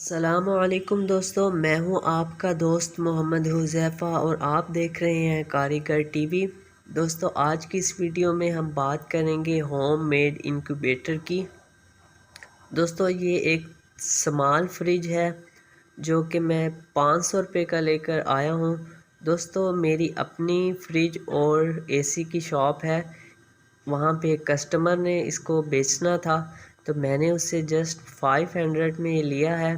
अस्सलामुअलैकुम दोस्तों, मैं हूं आपका दोस्त मोहम्मद हुज़ैफ़ा और आप देख रहे हैं कारीगर टीवी। दोस्तों, आज की इस वीडियो में हम बात करेंगे होम मेड इंक्यूबेटर की। दोस्तों, ये एक स्मॉल फ्रिज है जो कि मैं 500 रुपये का लेकर आया हूं। दोस्तों, मेरी अपनी फ्रिज और एसी की शॉप है। वहाँ पे एक कस्टमर ने इसको बेचना था तो मैंने उससे जस्ट 500 में ये लिया है।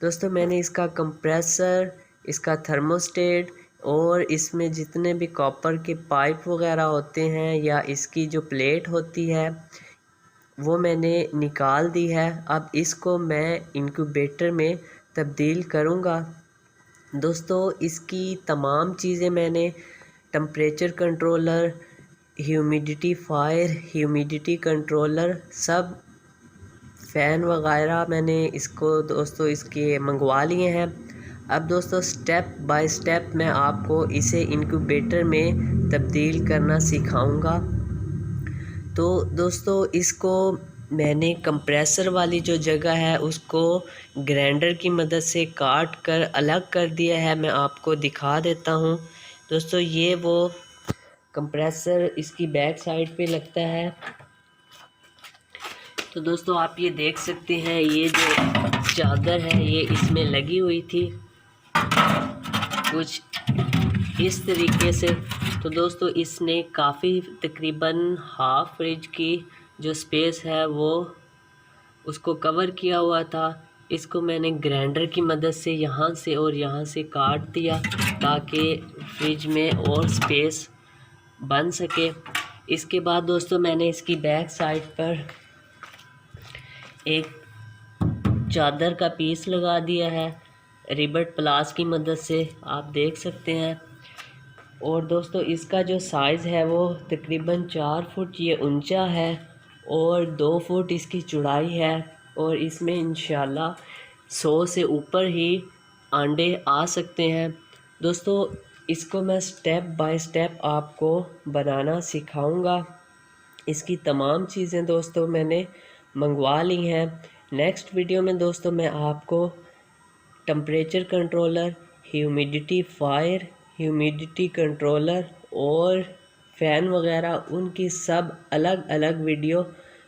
दोस्तों, मैंने इसका कंप्रेसर, इसका थर्मोस्टेट और इसमें जितने भी कॉपर के पाइप वगैरह होते हैं या इसकी जो प्लेट होती है वो मैंने निकाल दी है। अब इसको मैं इंक्यूबेटर में तब्दील करूँगा। दोस्तों, इसकी तमाम चीज़ें मैंने टेम्परेचर कंट्रोलर, ह्यूमिडिटी कंट्रोलर, सब फ़ैन वगैरह मैंने इसको दोस्तों इसके मंगवा लिए हैं। अब दोस्तों, स्टेप बाय स्टेप मैं आपको इसे इंक्यूबेटर में तब्दील करना सिखाऊंगा। तो दोस्तों, इसको मैंने कंप्रेसर वाली जो जगह है उसको ग्राइंडर की मदद से काट कर अलग कर दिया है। मैं आपको दिखा देता हूँ। दोस्तों, ये वो कंप्रेसर इसकी बैक साइड पे लगता है। तो दोस्तों, आप ये देख सकते हैं, ये जो चादर है ये इसमें लगी हुई थी कुछ इस तरीके से। तो दोस्तों, इसने काफ़ी तकरीबन हाफ फ्रिज की जो स्पेस है वो उसको कवर किया हुआ था। इसको मैंने ग्राइंडर की मदद से यहाँ से और यहाँ से काट दिया ताकि फ्रिज में और स्पेस बन सके। इसके बाद दोस्तों, मैंने इसकी बैक साइड पर एक चादर का पीस लगा दिया है रिबट प्लास की मदद से, आप देख सकते हैं। और दोस्तों, इसका जो साइज़ है वो तकरीबन 4 फुट ये ऊंचा है और 2 फुट इसकी चौड़ाई है। और इसमें इंशाल्लाह 100 से ऊपर ही अंडे आ सकते हैं। दोस्तों, इसको मैं स्टेप बाय स्टेप आपको बनाना सिखाऊंगा। इसकी तमाम चीज़ें दोस्तों मैंने मंगवा ली हैं। नेक्स्ट वीडियो में दोस्तों मैं आपको टेम्परेचर कंट्रोलर, ह्यूमिडिटी कंट्रोलर और फ़ैन वगैरह उनकी सब अलग अलग वीडियो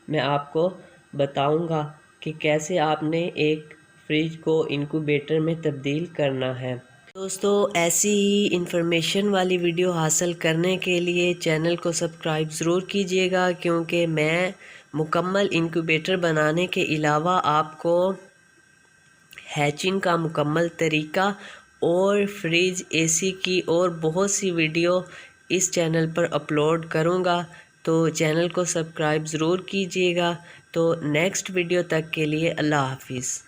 मैं आपको बताऊंगा कि कैसे आपने एक फ्रिज को इंक्यूबेटर में तब्दील करना है। दोस्तों, ऐसी ही इंफॉर्मेशन वाली वीडियो हासिल करने के लिए चैनल को सब्सक्राइब ज़रूर कीजिएगा, क्योंकि मैं मुकम्मल इंक्यूबेटर बनाने के अलावा आपको हैचिंग का मुकम्मल तरीका और फ्रिज, एसी की और बहुत सी वीडियो इस चैनल पर अपलोड करूँगा। तो चैनल को सब्सक्राइब ज़रूर कीजिएगा। तो नेक्स्ट वीडियो तक के लिए अल्लाह हाफिज़।